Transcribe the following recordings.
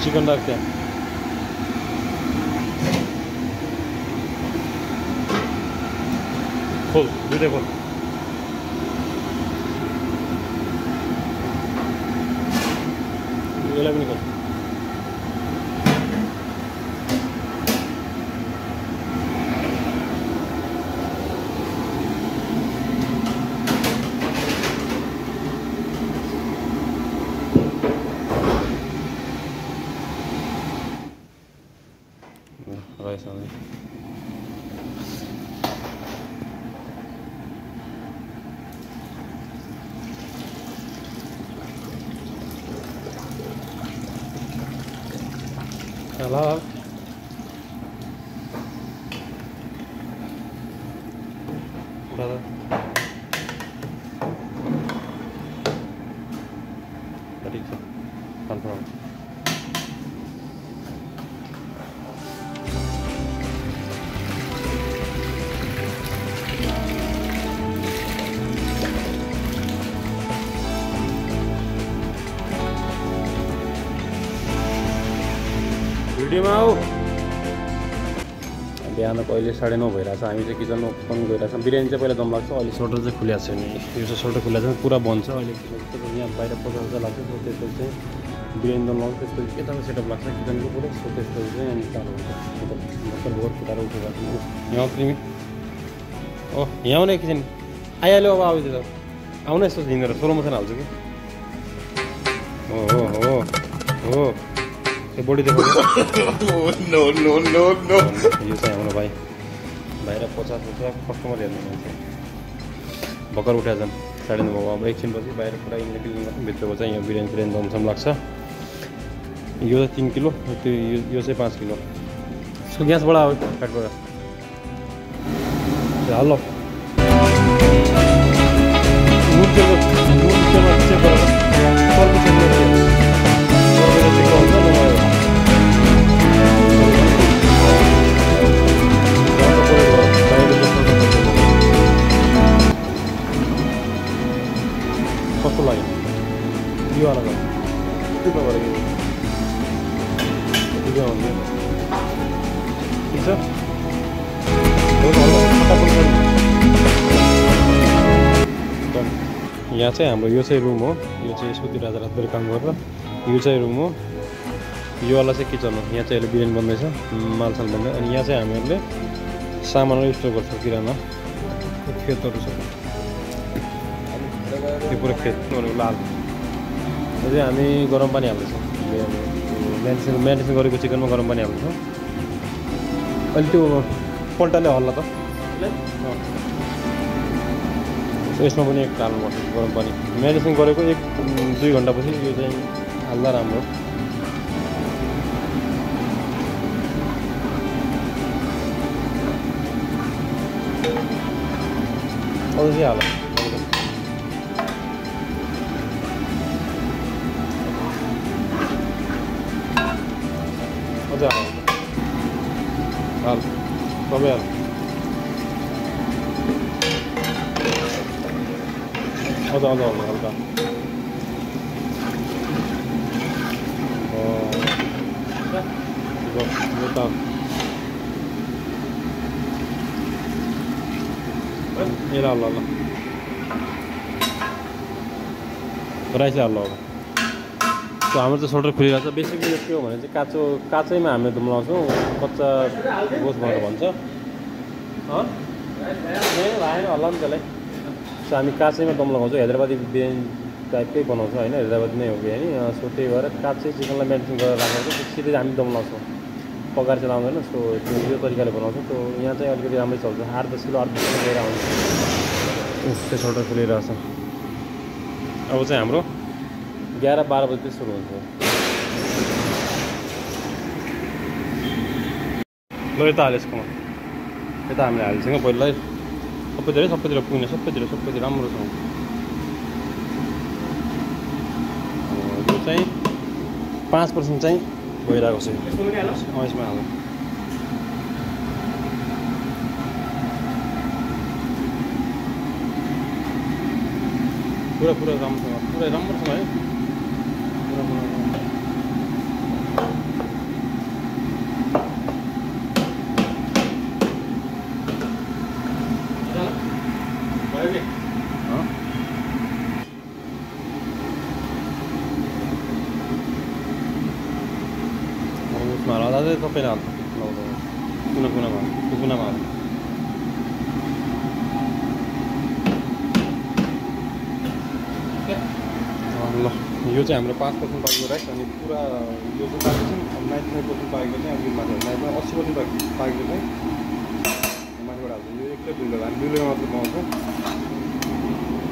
Chicken राख त्यहाँ खोल दुइटै खोल यसलाई पनि खोल राइस आउने Hello. Brother. Tadi sih. Confirm. भिडियोमा आऊ बिहानको अहिले 9:30 भइरहेछ हामी चाहिँ किचनमा फोन गइरहेछ बिरयानी चाहिँ पहिला दम लाग्छ अहिले सोल्डर चाहिँ खुलेको छ नि यो चाहिँ सोल्डर खुलेको छ पुरा बन्द छ अहिले यहाँ बाहिर पकाउँछ लाग्छ त्यसपछि चाहिँ बिरयानी दम लाग्छ त्यसपछि यताको सेटअप लाग्छ किचनको पुरै सो त्यसपछि चाहिँ अनि चालु हुन्छ भर्खर फुटाएर उठेको छ यहाँ तिमी ओह यहाँ आउने एकछिन आइहाल्यो अब आउँछ त आउन यस्तो हिँडेर स्लो मोसन हाल्छु कि हो हो हो हो बॉडी देखो नो नो नो नो यो चाहिँ हाम्रो भाइ बाहिर 50 कस्टमर हेर्नु हुन्छ भर्खर उठा छन् 9:30 भयो अब एकछिनपछि बाहिर पुरा इन्डियन भित्रको चाहिँ यहाँ बिरयानी दमसम लाग्छ यो 3 किलो यो चाहिँ 5 किलो यसको ग्यास बढा हो काट गर हालो नुन तेल चेक गर सर्भिस चेक गर कस्तो लाग्यो यो वाला के प्रकार ठिक छ यहाँ चाहिँ हाम्रो यो चाहिँ रुम हो यो चाहिँ सुति रातभरि काम गरेर यो चाहिँ रुम हो यो वाला चाहिँ किचन हो यहाँ चाहिँ अहिले बिरयानी बन्दैछ मालसाल बन्दै अनि यहाँ चाहिँ हामीहरूले सामानहरू स्टोर गर्छौँ किराना खेतहरू छ त्यो पुरै खेत लाल यो चाहिँ हामी गरम पानी हाल्दैछौँ म्यारिनेसन गरेको चिकनमा गरम पानी हाल्दैछौँ अहिले त्यो पल्टाले हल्ला त यसमा पनि एक हाल्नुपर्छ गरम पानी म्यारिनेसन गरेको 1-2 घन्टापछि यो चाहिँ हाल्दा राम्रो अझै चाहिँ हाल अझै हाल सबै हाल अझ हल्का ये ल राइस हाल्नु अब त्यो हाम्रो चाहिँ सोल्डर खुलिरहेको छ बेसिकली यो के हो भने चाहिँ काचैमा हामीले दम लगाउँछौँ कच्चा गोस भनेर भन्छ भाइ हल्ला नि त्यसलाई सो हामी काचैमा दम लगाउँछौँ हैदराबादी बिरयानी टाइपकै बनाउँछौँ होइन हैदराबादी नै हो बिरयानी सो त्यही भएर काचै चिकनलाई मेडिसिन गरेर राखेको छ सिधै हामी दम लगाउँछौँ पकाएर चाहिँ लाउँदैन सो यो तरिकाले बनाउँछौँ त्यो यहाँ चाहिँ अलिकति राम्रै चल्छ 8-10 किलो 8 किलो गएर आउँछ त्यो सोल्डर खुलिरहेछ अब चाहिँ हाम्रो 11-12 बजी सुरु हुन्छ ल यता हाल यसकोमा यता हामीले हालिसक्यौँ पहिला सबैतिर पुग्ने सबैतिर राम्रोसँग यो चाहिँ 5% चाहिँ भइरहेको छ यसमा हाल पुरा राम्रोसँग है पुरा त्यसमा हाल अझै सबैले हाल्छ कुना कुनामा कुनामा हाल्छ ल यो चाहिँ हाम्रो 5% पाकेको राइस अनि पुरा यो चाहिँ पाकेको चाहिँ 95% पाकेको चाहिँ अब यो माथि 80% पाकेको चाहिँ माथिबाट हाल्छ यो एक्लै दुलो हामी दुलोमा मात्र पाउँछौँ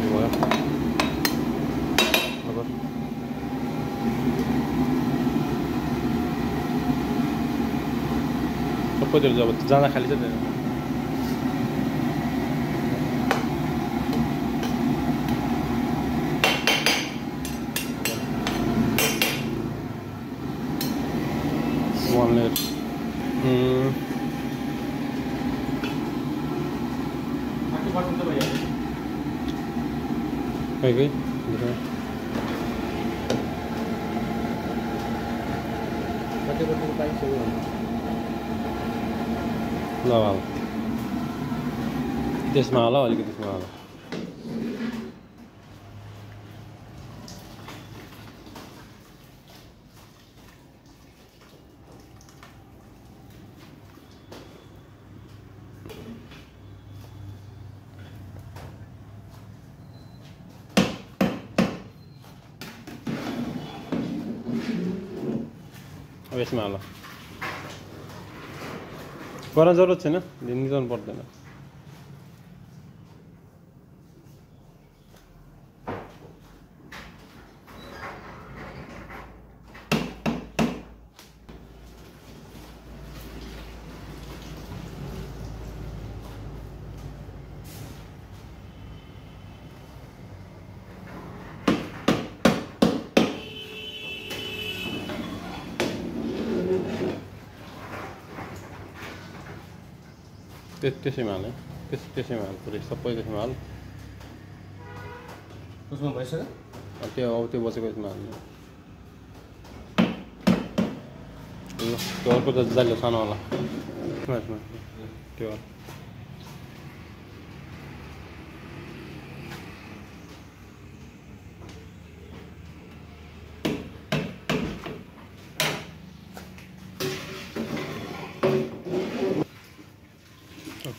यो भयो अब सबैतिर जब जाँदा खाली छ त्यहाँ one layer okay ल त्यसमा होला अलिकति त्यसमा होला अब यसमा होला गर्न जरुरत छैन निजाउनु पर्दैन त्यसैमा हाल त्यसैमा हाल पुरै सबै त्यसैमा हाल उसमा भइसक्यो त्यो अब त्यो बसेको यसमा हाल्नु ल त्यो अर्को त जाली सानो होला त्यो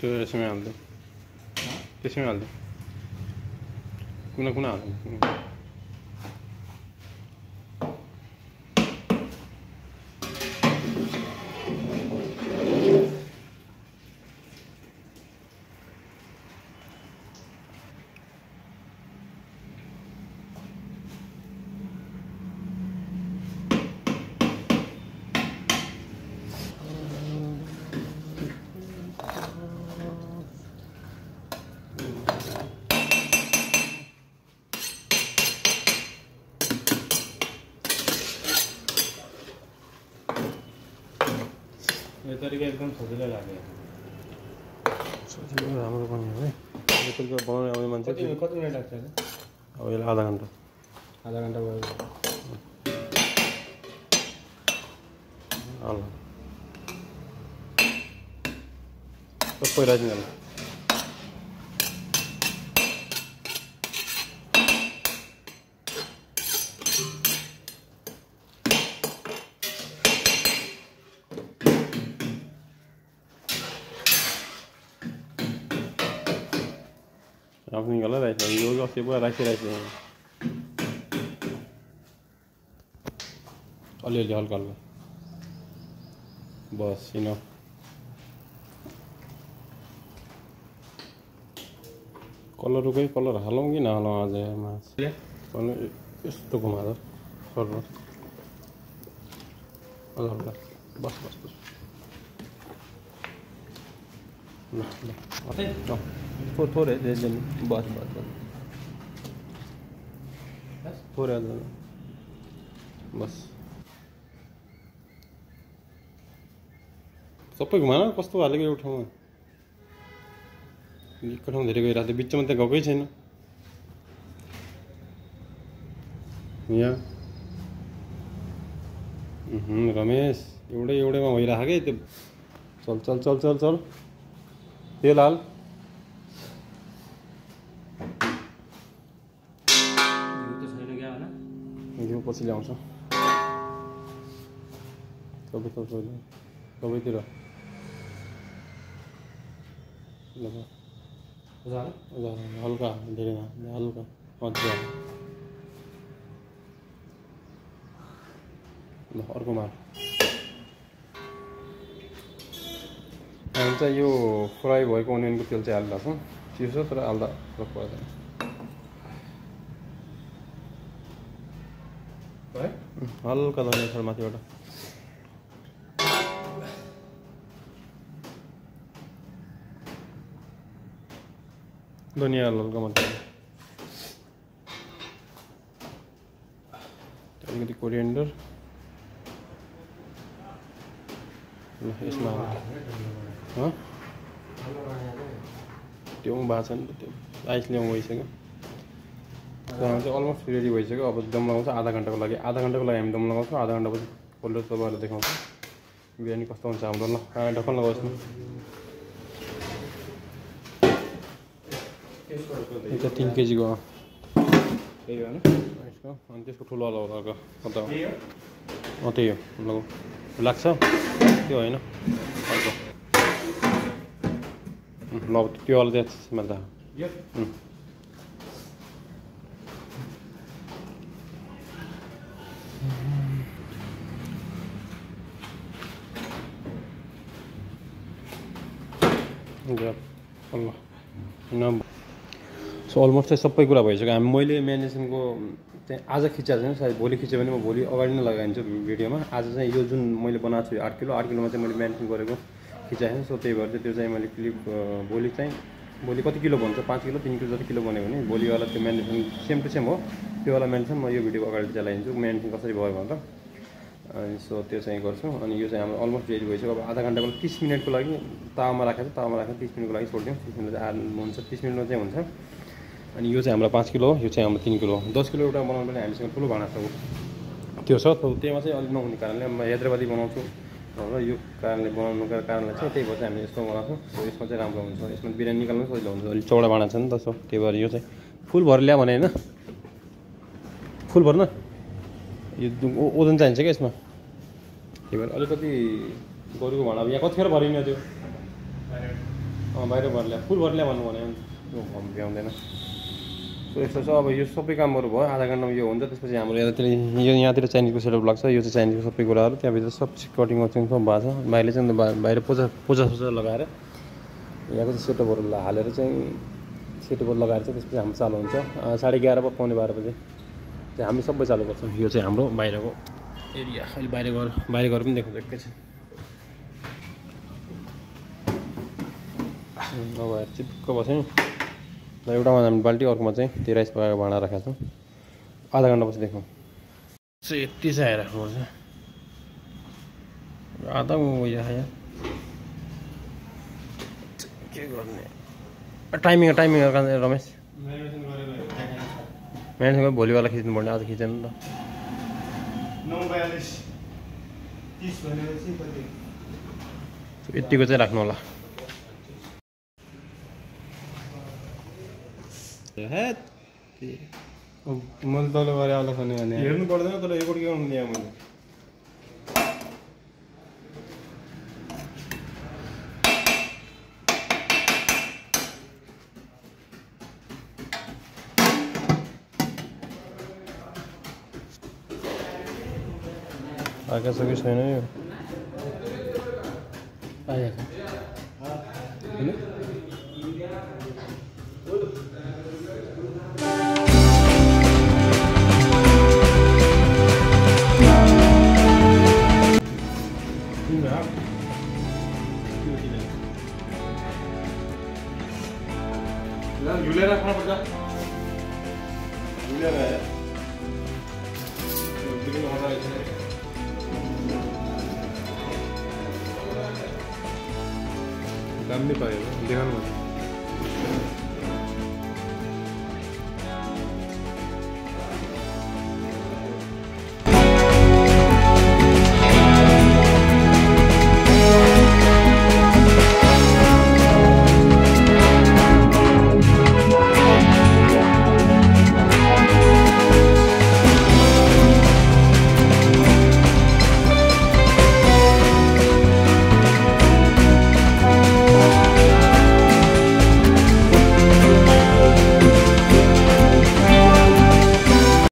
त्यो यसमै हाल्दै त्यसमै हाल्दै कुना कुना हाल्नु यो तरिका एकदम सजिलो लाग्यो सजिलो राम्रो पनि हो है यो तरिका बनाउने आउने मान्छे कति मिनट लाग्छ अब यसलाई आधा घन्टा भयो हाल सबै राइस हाल्नु आफ्नो गला राइस यो अस्ति पुरा राइस अलिअलि हल्का हल्का बस इनफ कलर हालौँ कि नहालौँ आज माछ यस्तो घुमाएर सर्नु हल्का बस बस बस थोड़े दे दें बस थोड़े बस सबै घुमाएन कस्तो हालेको एउटा ठाउँमा एक ठाउँ धेरै गइरहेको थियो बिचमा त्यहाँ गएकै छैन यहाँ रमेश एउटैमा भइरहेको के त्यो चल चल चल चल चल तेल हाल घिउ पछि ल्याउँछ सबैतिर हल्का धेरै हल्का मजा अर्को मार हामी चाहिँ यो फ्राई भएको अनियनको तेल चाहिँ हालिरहेको छौँ चिसो तर हाल्दा पर्दैन हल्का धनियाँ छ माथिबाट धनियाँ हल्का माथि अलिकति कोरिएन्डर यसमा त्यो भएको छ नि त त्यो आइस ल्याउनु भइसक्यो हामी चाहिँ अलमोस्ट रेडी भइसक्यो अब दम लगाउँछ आधा घन्टाको लागि हामी दम लगाउँछौँ आधा घन्टापछि खोलेर तपाईँहरूलाई देखाउँछौँ बिरयानी कस्तो हुन्छ हाम्रो ल ढक्कन लगाउँछ यो चाहिँ 3 केजीको त्यही हो यसको अनि त्यसको ठुलो होला कता हो त्यही हो लाग्छ त्यो होइन अर्को ल त्यो वाला त्यसमा त सो अलमोस्ट चाहिँ सबै कुरा भइसक्यो मैले म्यारिनेसनको चाहिँ आज खिचा छैन सायद भोलि खिच्यो भने म भोलि अगाडि नै लगाइदिन्छु भिडियोमा आज चाहिँ यो जुन मैले बनाएको छु 8 किलोमा चाहिँ मैले म्यारिनेसन गरेको खिचाएँ सो त्यही भएर चाहिँ त्यो चाहिँ मैले क्लिप भोलि कति किलो बन्छ 5 किलो 3 किलो जति किलो बन्यो भने भोलिवाला त्यो म्यारिनेसन सेम टु सेम हो त्योवाला म्यारिनेसन म यो भिडियोको अगाडि चलाइदिन्छु म्यारिनेसन कसरी भयो भनेर अनि सो त्यो चाहिँ गर्छु अनि यो चाहिँ हाम्रो अलमोस्ट रेडी भइसक्यो अब आधा घन्टाको 30 मिनटको लागि तावामा राखेको 30 मिनटको लागि छोडिदिउँ 30 मिनट चाहिँ हुन्छ 30 मिनटमा चाहिँ हुन्छ अनि यो चाहिँ हाम्रो 5 किलो हो यो चाहिँ हाम्रो 3 किलो हो 10 किलो एउटा बनाउनु पनि हामीसँग ठुलो भाँडा छ त्यो छ त्यहीमा चाहिँ अलिक नहुने कारणले म हैदराबादी बनाउँछु र यो कारणले बनाउनुको कारणले चाहिँ त्यही भएर चाहिँ हामीले यस्तो बनाउँछौँ यसमा चाहिँ राम्रो हुन्छ यसमा बिरयानी निकाल्नु सजिलो हुन्छ अलिक चौडा भाँडा छ नि त सो त्यही भएर यो चाहिँ फुल भर ल्या भने होइन फुल भर्न यो ओजन चाहिन्छ क्या यसमा त्यही भएर अलिकति गोरुको भाँडा यहाँ कतिखेर भरिने त्यो बाहिर भर ल्या फुल भर ल्या भन्नु भने भ्याउँदैन सो यस्तो छ अब यो सबै कामहरू भयो आधा घन्टामा यो हुन्छ त्यसपछि हाम्रो यहाँतिर चाइनिजको सेटअप लाग्छ यो चाहिँ चाइनिजको सबै कुराहरू त्यहाँभित्र सब कटिङ वटिङ सब भएको छ भाइले चाहिँ बाहिर पूजा लगाएर यहाँको चाहिँ सेटअपहरू हालेर चाहिँ सेटअपहरू लगाएर चाहिँ त्यसपछि हाम्रो चालु हुन्छ 11:30 पौने 12 बजे चाहिँ हामी सबै चालु गर्छौँ यो चाहिँ हाम्रो बाहिरको एरिया अहिले बाहिर गएर पनि देखाउँछ एकैछिन अब चिप्क बस्यो नि एउटामा हामी बाल्टी अर्कोमा चाहिँ त्यो राइस पकाएको भाँडा राखेको छौँ आधा घन्टापछि देखाउँ चाहिँ यति चाहिँ आइराख्नुपर्छ आधा यहाँ के गर्ने टाइमिङ रमेश म्यारिनेसन भोलिवाला खिच्नु पर्ने आज खिचेन नि त 9:42 यतिको चाहिँ राख्नु होला मैले तल गरे आउला खाने भने हेर्नु पर्दैन तर एकवटा के गर्नु ल्याएँ मैले आएका छैन यो आइहाल्छ झुलेर राख्नुपर्छ झुलेर दामी पायो देखाउनु